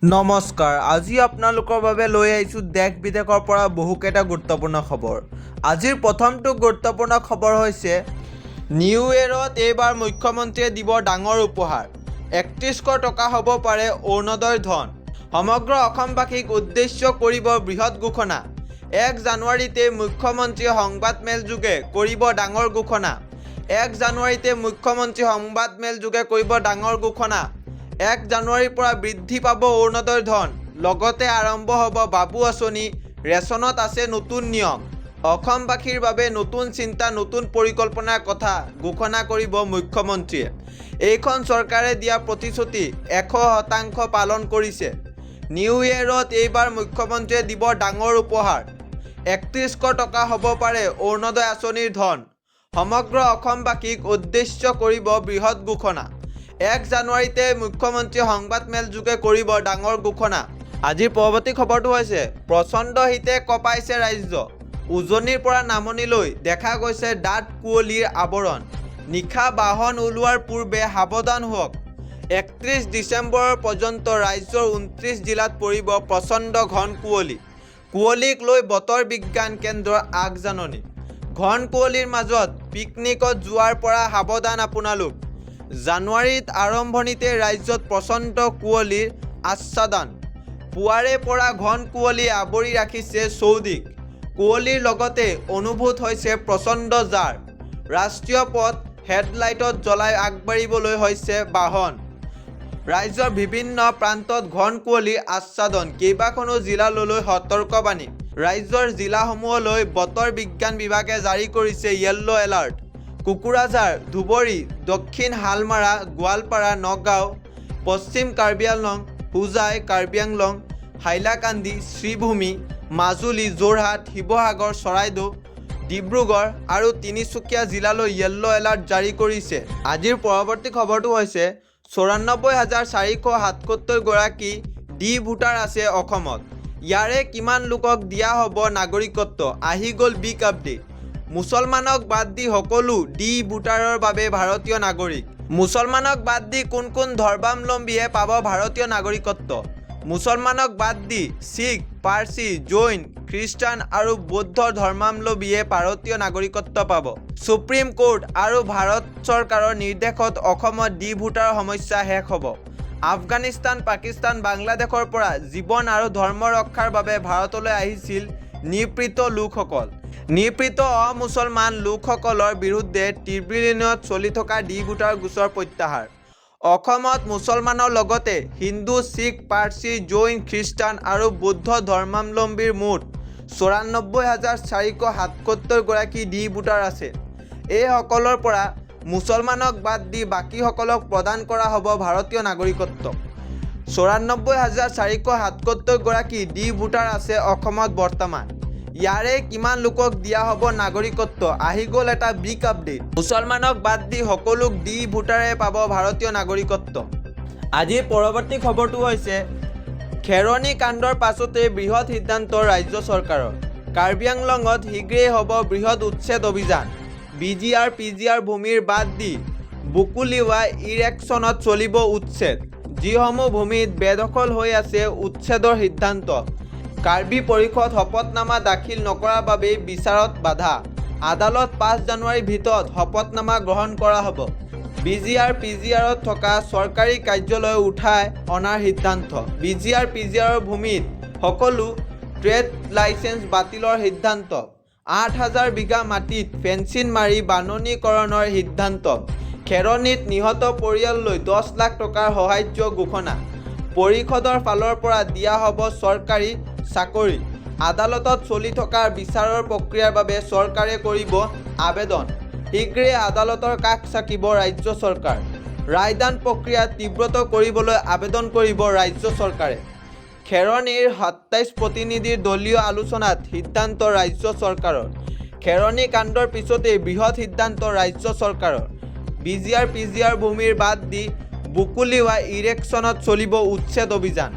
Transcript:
নমস্কাৰ, আজি আপোনালোকৰ বাবে লৈ আহিছোঁ দেশ বিদেশৰ পৰা বহুকেইটা গুৰুত্বপূৰ্ণ খবৰ। আজিৰ প্ৰথমটো গুৰুত্বপূৰ্ণ খবৰ হৈছে নিউ ইয়েৰত এইবাৰ মুখ্যমন্ত্ৰীয়ে দিব ডাঙৰ উপহাৰ। ৩১০০ টকা হ'ব পাৰে অৰুণোদয়ৰ ধন। সমগ্ৰ অসমবাসীক উদ্দেশ্য কৰিব বৃহৎ ঘোষণা। ১ জানুৱাৰীতে মুখ্যমন্ত্ৰীয়ে সংবাদমেলযোগে কৰিব ডাঙৰ ঘোষণা। ১ জানুৱাৰীতে মুখ্যমন্ত্ৰী সংবাদমেলযোগে কৰিব ডাঙৰ ঘোষণা। ১ জানুৱাৰীৰ পৰা বৃদ্ধি পাব অৰুণোদয়ৰ ধন। লগতে আৰম্ভ হ'ব বাবু আঁচনি। ৰেচনত আছে নতুন নিয়ম। অসমবাসীৰ বাবে নতুন চিন্তা, নতুন পৰিকল্পনাৰ কথা ঘোষণা কৰিব মুখ্যমন্ত্ৰীয়ে। এইখন চৰকাৰে দিয়া প্ৰতিশ্ৰুতি ১০০% পালন কৰিছে। নিউ ইয়েৰত এইবাৰ মুখ্যমন্ত্ৰীয়ে দিব ডাঙৰ উপহাৰ। ৩১০০ টকা হ'ব পাৰে অৰুণোদয় আঁচনিৰ ধন। সমগ্ৰ অসমবাসীক উদ্দেশ্য কৰিব বৃহৎ ঘোষণা। ১ জানুৱাৰীতে মুখ্যমন্ত্ৰীয়ে সংবাদমেলযোগে কৰিব ডাঙৰ ঘোষণা। আজিৰ পৰৱৰ্তী খবৰটো হৈছে প্ৰচণ্ড শীতে কঁপাইছে ৰাজ্য। উজনিৰ পৰা নামনিলৈ দেখা গৈছে ডাঠ কুঁৱলীৰ আৱৰণ। নিশা বাহন ওলোৱাৰ পূৰ্বে সাৱধান হওক। ৩১ ডিচেম্বৰ পৰ্যন্ত ৰাজ্যৰ ২৯ জিলাত পৰিব প্ৰচণ্ড ঘন কুঁৱলী। কুঁৱলীক লৈ বতৰ বিজ্ঞান কেন্দ্ৰৰ আগজাননী। ঘন কুঁৱলীৰ মাজত পিকনিকত যোৱাৰ পৰা সাৱধান আপোনালোক। জানুৱাৰীত আৰম্ভণিতে ৰাজ্যত প্ৰচণ্ড কুঁৱলীৰ আচ্ছাদন। পুৱাৰে পৰা ঘন কুঁৱলীয়ে আৱৰি ৰাখিছে চৌদিশ। কুঁৱলীৰ লগতে অনুভূত হৈছে প্ৰচণ্ড জাৰ। ৰাষ্ট্ৰীয় পথ হেডলাইটত জ্বলাই আগবাঢ়িবলৈ হৈছে বাহন। ৰাজ্যৰ বিভিন্ন প্ৰান্তত ঘন কুঁৱলীৰ আচ্ছাদন। কেইবাখনো জিলালৈ সতৰ্কবাণী। ৰাজ্যৰ জিলাসমূহলৈ বতৰ বিজ্ঞান বিভাগে জাৰি কৰিছে য়েল্লো এলাৰ্ট। কোকৰাঝাৰ, ধুবুৰী, দক্ষিণ হালমাৰা, গোৱালপাৰা, নগাঁও, পশ্চিম কাৰ্বি আংলং, হোজাই, কাৰ্বি আংলং, হাইলাকান্দি, শ্ৰীভূমি, মাজুলী, যোৰহাট, শিৱসাগৰ, চৰাইদেউ, ডিব্ৰুগড় আৰু তিনিচুকীয়া জিলালৈ য়েল্লো এলাৰ্ট জাৰি কৰিছে। আজিৰ পৰৱৰ্তী খবৰটো হৈছে ৯৪,৪৭৭ গৰাকী ডি ভোটাৰ আছে অসমত। ইয়াৰে কিমান লোকক দিয়া হ'ব নাগৰিকত্ব? আহি গ'ল বিগ আপডেট। মুছলমানক বাদ দি সকলো ডি ভোটাৰৰ বাবে ভাৰতীয় নাগৰিক। মুছলমানক বাদ দি কোন কোন ধৰ্মাৱলম্বীয়ে পাব ভাৰতীয় নাগৰিকত্ব? মুছলমানক বাদ দি শিখ, পাৰ্চী, জৈন, খ্ৰীষ্টান আৰু বৌদ্ধ ধৰ্মাৱলম্বীয়ে ভাৰতীয় নাগৰিকত্ব পাব। সুপ্ৰিম কোৰ্ট আৰু ভাৰত চৰকাৰৰ নিৰ্দেশত অসমত ডি ভোটাৰৰ সমস্যা শেষ হ'ব। আফগানিস্তান, পাকিস্তান, বাংলাদেশৰ পৰা জীৱন আৰু ধৰ্ম ৰক্ষাৰ বাবে ভাৰতলৈ আহিছিল নিপীড়িত লোকসকল। নিপীড়িত অমুছলমান লোকসকলৰ বিৰুদ্ধে ট্ৰিবিউনেলত চলি থকা ডি ভোটাৰ গোচৰ প্ৰত্যাহাৰ। অসমত মুছলমানৰ লগতে হিন্দু, শিখ, পাৰ্চী, জৈন, খ্ৰীষ্টান আৰু বৌদ্ধ ধৰ্মাৱলম্বীৰ মুঠ ৯৪,৪৭৭ গৰাকী ডি ভোটাৰ আছে। এইসকলৰ পৰা মুছলমানক বাদ দি বাকীসকলক প্ৰদান কৰা হ'ব ভাৰতীয় নাগৰিকত্ব। ৯৪,৪৭৭ গৰাকী ডি ভোটাৰ আছে অসমত বৰ্তমান। ইয়াৰে কিমান লোকক দিয়া হ'ব নাগৰিকত্ব? আহি গ'ল এটা বিগ আপডেট। মুছলমানক বাদ দি সকলো ডি ভোটাৰে পাব ভাৰতীয় নাগৰিকত্ব। আজিৰ পৰৱৰ্তী খবৰটো হৈছে খেৰণী কাণ্ডৰ পাছতে বৃহৎ সিদ্ধান্ত ৰাজ্য চৰকাৰৰ। কাৰ্বি আংলঙত শীঘ্ৰেই হ'ব বৃহৎ উচ্ছেদ অভিযান। BGR, PGR ভূমিৰ বাদ দি বুকুলিওৱা ইৰেকশ্যনত চলিব উচ্ছেদ। যিসমূহ ভূমিত বেদখল হৈ আছে উচ্ছেদৰ সিদ্ধান্ত। কাৰ্বি পৰিষদ শপতনামা দাখিল নকৰাৰ বাবেই বিচাৰত বাধা। আদালত ৫ জানুৱাৰীৰ ভিতৰত শপতনামা গ্ৰহণ কৰা হ'ব। BGR, PGRত থকা চৰকাৰী কাৰ্যালয় উঠাই অনাৰ সিদ্ধান্ত। BGR, PGR ভূমিত সকলো ট্ৰেড লাইচেন্স বাতিলৰ সিদ্ধান্ত। ৮,০০০ বিঘা মাটিত ফেন্সিং মাৰি বাননীকৰণৰ সিদ্ধান্ত। খেৰণীত নিহত পৰিয়াললৈ ১০ লাখ টকাৰ সাহায্য ঘোষণা। পৰিষদৰ ফালৰ পৰা দিয়া হ'ব চৰকাৰী চাকৰি। আদালতত চলি থকা বিচাৰৰ প্ৰক্ৰিয়াৰ বাবে চৰকাৰে কৰিব আবেদন। শীঘ্ৰেই আদালতৰ কাষ চাপিব ৰাজ্য চৰকাৰ। ৰায়দান প্ৰক্ৰিয়া তীব্ৰতৰ কৰিবলৈ আবেদন কৰিব ৰাজ্য চৰকাৰে। খেৰণীৰ ২৭ প্ৰতিনিধিৰ দলীয় আলোচনাত সিদ্ধান্ত ৰাজ্য চৰকাৰৰ। খেৰণী কাণ্ডৰ পিছতেই বৃহৎ সিদ্ধান্ত ৰাজ্য চৰকাৰৰ। BGR, PGR ভূমিৰ বাদ দি বুকুলিওৱা ইৰেকশ্যনত চলিব উচ্ছেদ অভিযান।